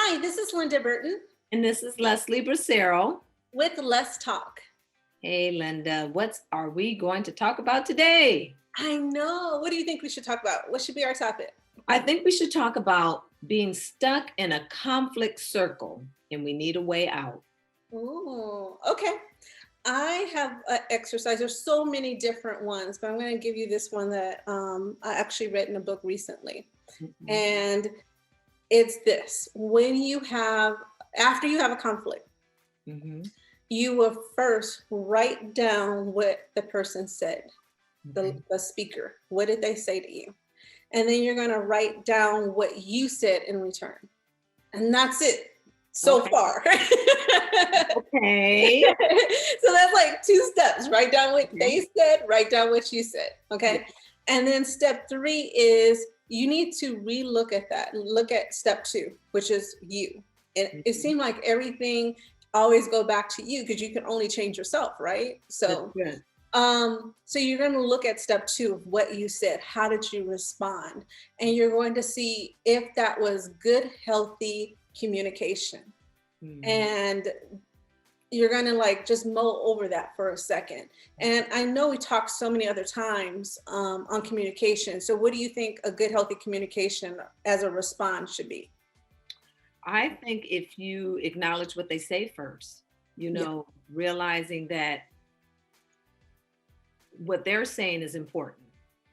Hi, this is Linda Burton And this is Leslie Bracero. with Let's Talk. Hey, Linda, what are we going to talk about today? I know. What do you think we should talk about? What should be our topic? I think we should talk about being stuck in a conflict circle and we need a way out. Ooh, okay. I have an exercise. There's so many different ones, but I'm going to give you this one that I actually read in a book recently. Mhm. And it's this: after you have a conflict, Mhm. you will first write down what the person said, Okay. the speaker. What did they say to you? And then you're going to write down what you said in return. And that's it so Okay. far. Okay. So that's like 2 steps. Write down what they said, write down what you said. Okay. Yeah. And then step 3 is you need to relook at that. Look at step 2, which is you. And it Mhm. seemed like everything always go back to you because you can only change yourself, right? That's So good. so you're going to look at step 2 of what you said. How did you respond? And you're going to see if that was good, healthy communication. Mhm. And you're going to like just mull over that for a second. And I know we talked so many other times on communication. So what do you think a good, healthy communication as a response should be? I think if you acknowledge what they say first, Yeah. realizing that what they're saying is important.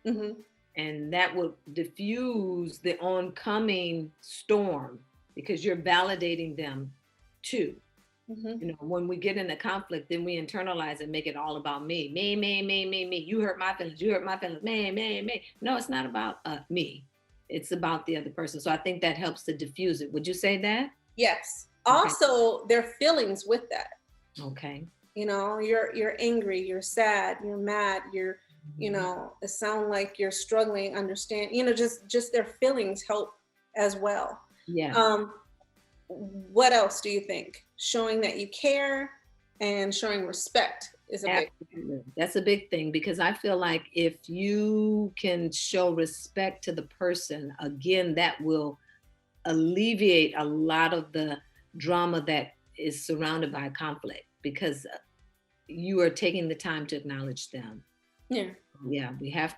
Mm-hmm. And that will diffuse the oncoming storm because you're validating them too. Mm-hmm. When we get in a conflict, then we internalize and make it all about me. Me. You hurt my feelings. You hurt my feelings. Me. No, it's not about me. It's about the other person. So I think that helps to diffuse it. Would you say that? Yes. Okay. Also, their feelings with that. Okay. You're angry, you're sad, you're mad, Mhm. it sounds like you're struggling, understand, just their feelings help as well. Yeah. um what else do you think? Showing that you care and showing respect is a big. Absolutely. That's a big thing because I feel like if you can show respect to the person, again, that will alleviate a lot of the drama that is surrounded by conflict because you are taking the time to acknowledge them. Yeah. Yeah, we have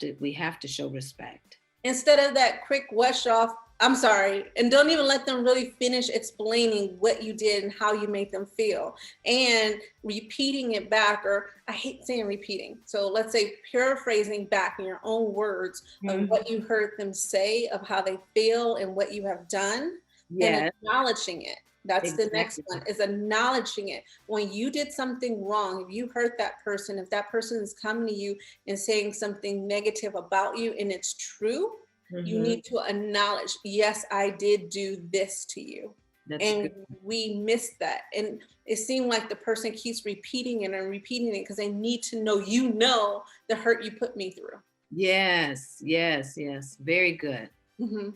to show respect. Instead of that quick wash off, I'm sorry, and don't even let them really finish explaining what you did and how you made them feel, and repeating it back, or I hate saying repeating. So let's say paraphrasing back in your own words of Mhm. what you heard them say, of how they feel and what you have done, and Yes, acknowledging it. That's the next exactly. one, is acknowledging it. When you did something wrong, if you hurt that person, if that person is coming to you and saying something negative about you and it's true, you Mhm. need to acknowledge, yes, I did do this to you. That's And good. we missed that. And it seemed like the person keeps repeating it and repeating it because they need to know, the hurt you put me through. Yes. Very good. Hmm.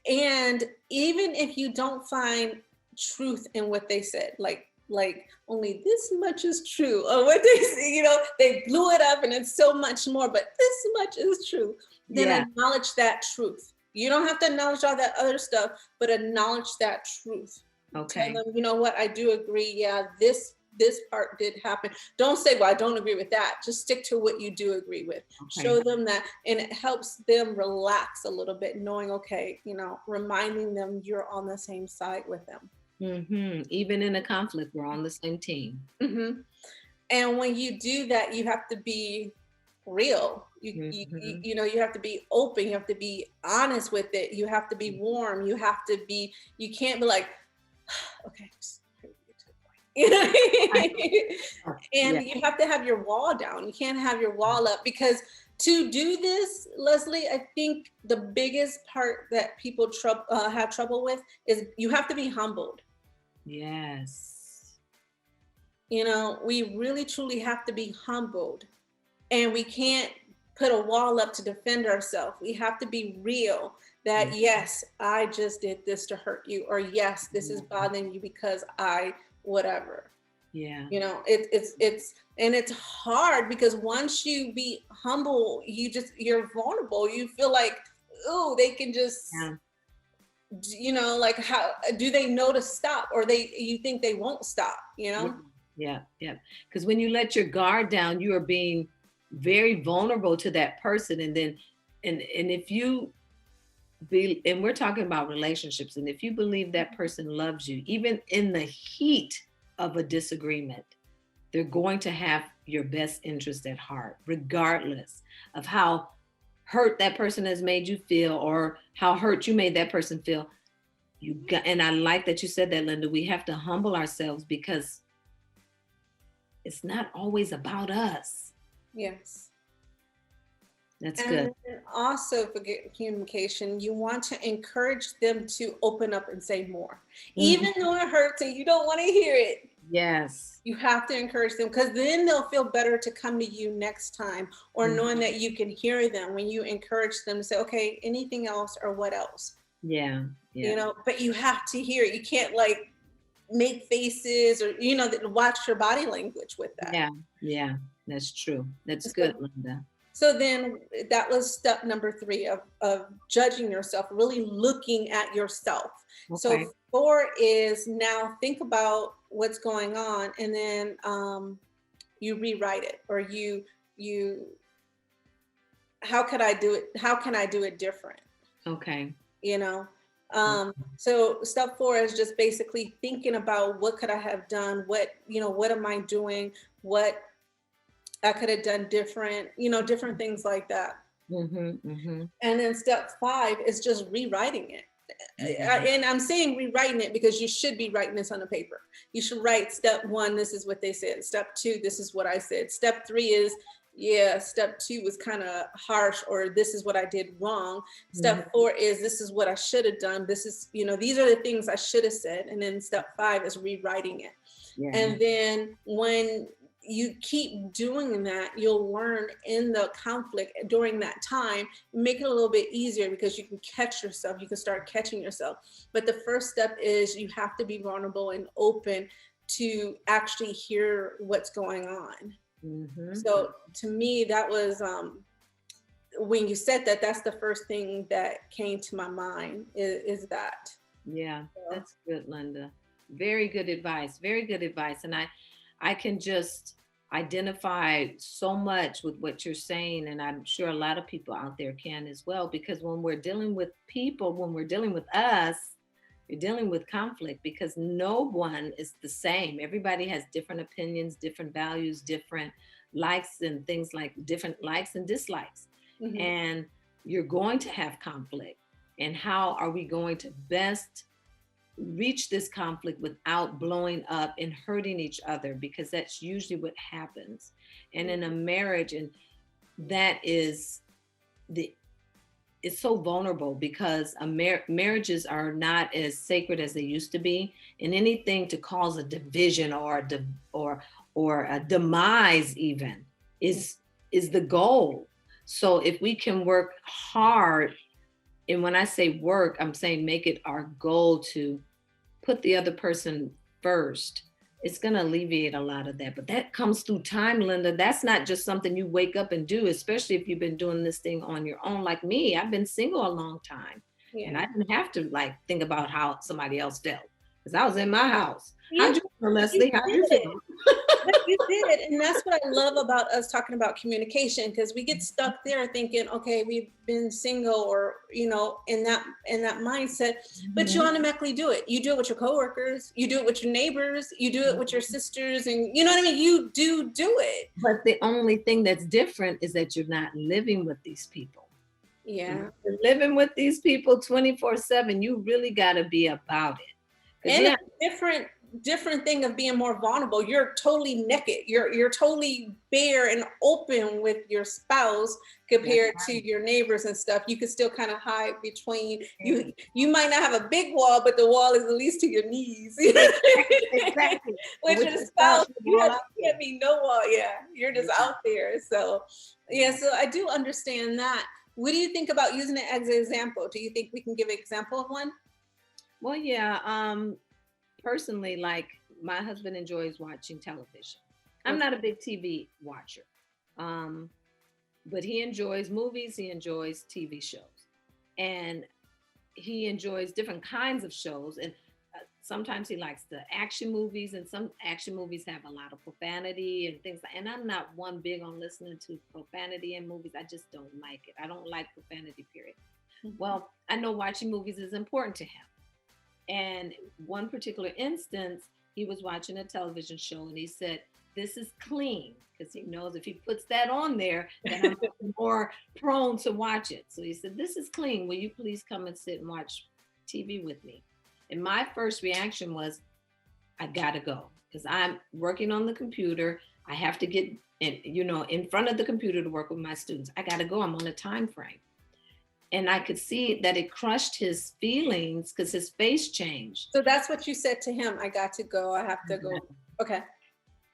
And even if you don't find truth in what they said, like only this much is true, or what they say, they blew it up and it's so much more, but this much is true, then Yeah. acknowledge that truth. You don't have to acknowledge all that other stuff, but acknowledge that truth. Tell Okay. them, you know what, I do agree. Yeah, this part did happen. Don't say, well, I don't agree with that. Just stick to what you do agree with. Okay. Show them that, and it helps them relax a little bit, knowing, okay, reminding them you're on the same side with them. Even in a conflict, we're on the same team. Hmm. And when you do that, you have to be real. Mhm. You have to be open. You have to be honest with it. You have to be warm. You can't be like, okay, just you know Right. Yeah. And you have to have your wall down. You can't have your wall up, because to do this, Leslie, I think the biggest part that people have trouble with is you have to be humbled. Yes. We really truly have to be humbled, and we can't put a wall up to defend ourselves. We have to be real that, Mhm. yes, I just did this to hurt you, or yes, this is Mhm. bothering you because I whatever. Yeah. It's hard, because once you be humble, you're vulnerable. You feel like, oh, they can just Yeah. You know, like how do they know to stop, or you think they won't stop, you Yeah, know? yeah, yeah. Because when you let your guard down, you are being very vulnerable to that person. And then, and if you be, and we're talking about relationships, and if you believe that person loves you, even in the heat of a disagreement, they're going to have your best interest at heart, regardless of how hurt that person has made you feel or how hurt you made that person feel. You got, and I like that you said that, Linda. We have to humble ourselves because it's not always about us. Yes. That's And good. also for communication, you want to encourage them to open up and say more, even Mhm. though it hurts and you don't want to hear it. Yes. You have to encourage them, because then they'll feel better to come to you next time, or Mhm. knowing that you can hear them when you encourage them to say, okay, anything else or what else, Yeah. you Yeah. know, but you have to hear it. You can't like make faces or, you know, watch your body language with that. Yeah. Yeah. That's true. That's So good, Linda. So then that was step number 3 of judging yourself, really looking at yourself. So Okay. 4 is now think about what's going on, and then you rewrite it, or you how could I do it? How can I do it different? Okay. You know? Okay. So step 4 is just basically thinking about what could I have done? What, you know, what am I doing? What I could have done different, you know, different things like that. Mm-hmm. Mm-hmm. And then step 5 is just rewriting it. Yeah. And I'm saying rewriting it because you should be writing this on a paper. You should write step 1, this is what they said. Step 2, this is what I said. Step 3 is, yeah, step 2 was kind of harsh, or this is what I did wrong. Mm-hmm. Step 4 is, this is what I should have done. This is, you know, these are the things I should have said. And then step 5 is rewriting it. Yeah. And then when you keep doing that, you'll learn in the conflict during that time, make it a little bit easier because you can catch yourself, you can start catching yourself. But the first step is you have to be vulnerable and open to actually hear what's going on. Mm-hmm. So to me, that was when you said that, that's the first thing that came to my mind is that. Yeah. So, That's good, Linda. Very good advice. Very good advice. And I can just identify so much with what you're saying. And I'm sure a lot of people out there can as well, because when we're dealing with people, when we're dealing with us, you're dealing with conflict because no one is the same. Everybody has different opinions, different values, different likes and things, like different likes and dislikes. mhm. And you're going to have conflict. And how are we going to best reach this conflict without blowing up and hurting each other? Because that's usually what happens. And in a marriage, and that is the, it's so vulnerable because marriages are not as sacred as they used to be, and anything to cause a division or or a demise even is the goal. So if we can work hard, and when I say work, I'm saying make it our goal to put the other person first, it's going to alleviate a lot of that. But that comes through time, Linda. That's not just something you wake up and do, especially if you've been doing this thing on your own. Like me, I've been single a long time, and Yeah. I didn't have to like think about how somebody else felt because I was in my house. Yeah, How'd you feel, but you Leslie? How'd you did. feel? But you did. And that's what I love about us talking about communication, because we get stuck there thinking, okay, we've been single, or, you know, in that mindset, but you Mhm. automatically do it. You do it with your coworkers, you do it with your neighbors, you do it with your sisters, and you know what I mean? You do it. But the only thing that's different is that you're not living with these people. Yeah. You're living with these people 24/7. You really got to be about it. Because And yeah, it's a different thing of being more vulnerable. You're totally naked. You're totally bare and open with your spouse that's compared to your neighbors and stuff. You can still kind of hide between you. You might not have a big wall, but the wall is at least to your knees. exactly, exactly. But With with your your spouse, spouse, you're all out you there. can't be no wall. Yeah, you're just Yeah. out there. So yeah, so I do understand that. What do you think about using it as an example? Do you think we can give an example of one? Well, yeah. Personally, like my husband enjoys watching television. I'm Okay. not a big TV watcher. Um, but he enjoys movies, he enjoys TV shows. And he enjoys different kinds of shows, and sometimes he likes the action movies, and some action movies have a lot of profanity and things. And I'm not one big on listening to profanity in movies. I just don't like it. I don't like profanity, period. Mhm. Well, I know watching movies is important to him. And one particular instance, he was watching a television show and he said, "This is clean," because he knows if he puts that on there, then I'm more prone to watch it. So he said, "This is clean. Will you please come and sit and watch TV with me?" And my first reaction was, I gotta go, because I'm working on the computer. I have to get in front of the computer to work with my students. I gotta go. I'm on a time frame. And I could see that it crushed his feelings because his face changed. So that's what you said to him. I got to go. I have to go. Okay.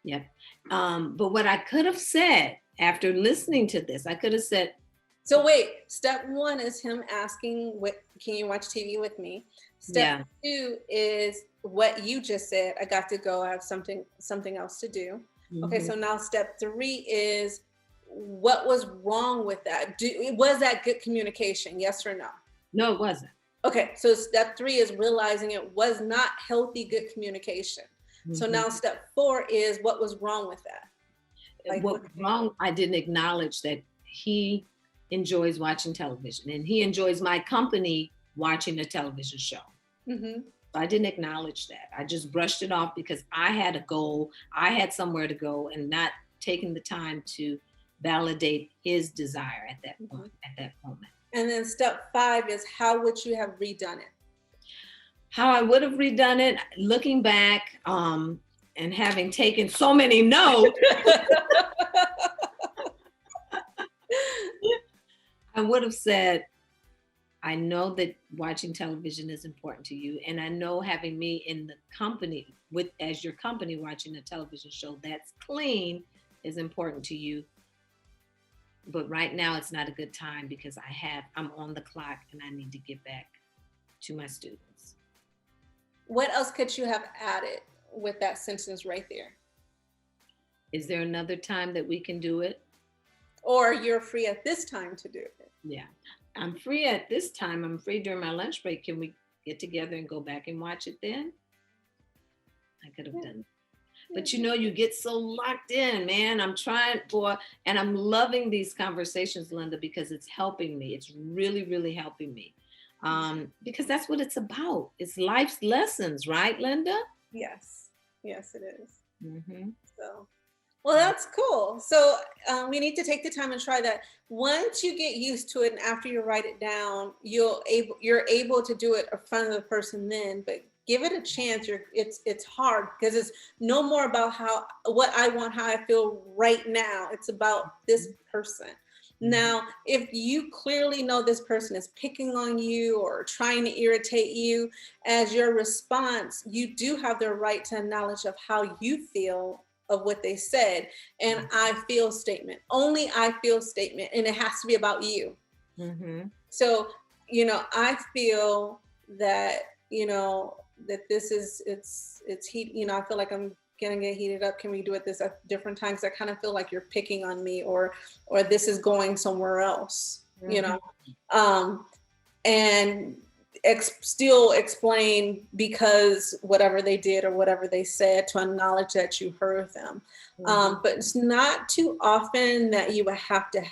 Yep. But what I could have said after listening to this, I could have said, so wait, step one is him asking, can you watch TV with me? Step two is what you just said. I got to go. I have something else to do. Okay. So now step three is, what was wrong with that? Was that good communication? Yes or no? No, it wasn't. Okay. So step three is realizing it was not healthy, good communication. So now step four is, what was wrong with that? Like, what was wrong? I didn't acknowledge that he enjoys watching television and he enjoys my company watching a television show. So I didn't acknowledge that. I just brushed it off because I had a goal. I had somewhere to go, and not taking the time to validate his desire at that point, at that moment. And then step five is, how would you have redone it? How I would have redone it, looking back, and having taken so many notes, I would have said, I know that watching television is important to you, and I know having me in the company as your company watching a television show that's clean is important to you. But right now it's not a good time because I'm on the clock and I need to get back to my students. What else could you have added with that sentence right there? Is there another time that we can do it? Or you're free at this time to do it? Yeah, I'm free at this time. I'm free during my lunch break. Can we get together and go back and watch it then? I could have done it. But you get so locked in, man. I'm trying and I'm loving these conversations, Linda, because it's helping me. It's really, really helping me. Because that's what it's about. It's life's lessons, right, Linda? Yes, it is. So, well, Mm-hmm. that's cool. So we need to take the time and try that. Once you get used to it, and after you write it down, you're able to do it in front of the person then. But give it a chance. It's hard because it's no more about what I want, how I feel right now. It's about this person. Now, if you clearly know this person is picking on you or trying to irritate you, as your response, you do have the right to acknowledge of how you feel of what they said. And I feel statement, only I feel statement, and it has to be about you. So, I feel that, that this is, it's heat, I feel like I'm gonna get heated up. Can we do it this at different times? I kind of feel like you're picking on me, or this is going somewhere else, and still explain because whatever they did or whatever they said, to acknowledge that you heard them. But it's not too often that you would have to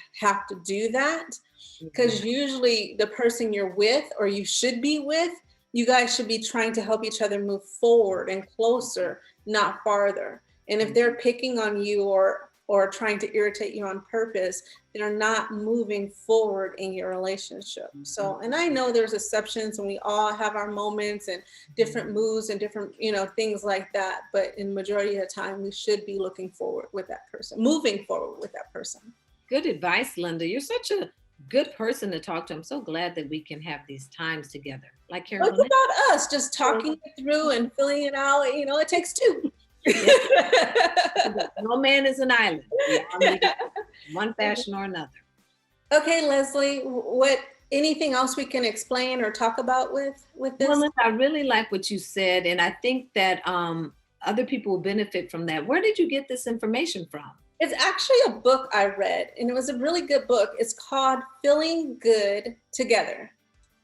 do that, because usually the person you're with, or you should be with, you guys should be trying to help each other move forward and closer, not farther. And if they're picking on you or trying to irritate you on purpose, they're not moving forward in your relationship. So, and I know there's exceptions, and we all have our moments and different moods and different, things like that. But in majority of the time, we should be moving forward with that person. Good advice, Linda. You're such a good person to talk to. I'm so glad that we can have these times together. Like It's about us just talking it through and filling it out. It takes two. No man is an island. One fashion or another. Okay, Leslie, anything else we can explain or talk about with this? Well, Linda, I really like what you said, and I think that other people will benefit from that. Where did you get this information from? It's actually a book I read, and it was a really good book. It's called Feeling Good Together.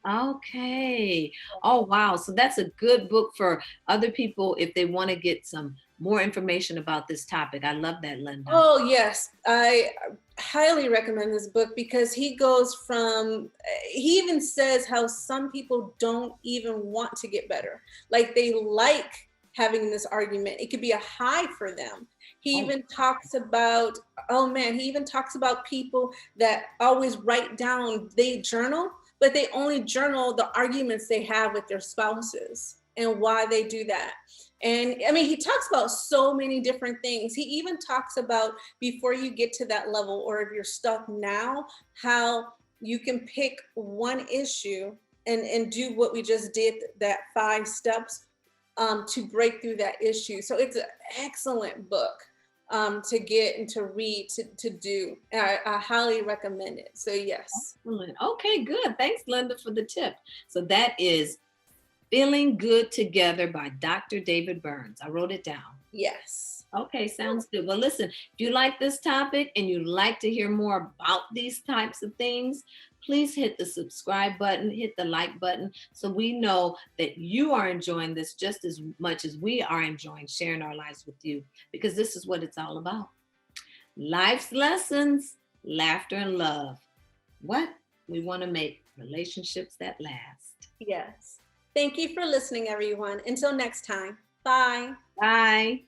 Okay. Oh, wow. So that's a good book for other people if they want to get some more information about this topic. I love that, Linda. Oh, yes. I highly recommend this book because he goes from, he even says how some people don't even want to get better. Like they like having this argument. It could be a high for them. He Oh, even talks about, oh man, he even talks about people that always write down, they journal, but they only journal the arguments they have with their spouses and why they do that. And I mean, he talks about so many different things. He even talks about before you get to that level, or if you're stuck now, how you can pick one issue and do what we just did, that 5 steps to break through that issue. So it's an excellent book to get and to read, to do. I highly recommend it. So yes. excellent. Okay, good. Thanks, Linda, for the tip. So that is Feeling Good Together by Dr. David Burns. I wrote it down. Yes. Okay, sounds good. Well, listen, if you like this topic and you'd like to hear more about these types of things, please hit the subscribe button, hit the like button, so we know that you are enjoying this just as much as we are enjoying sharing our lives with you, because this is what it's all about. Life's lessons, laughter, and love. What? We want to make relationships that last. Yes. Thank you for listening, everyone. Until next time. Bye. Bye.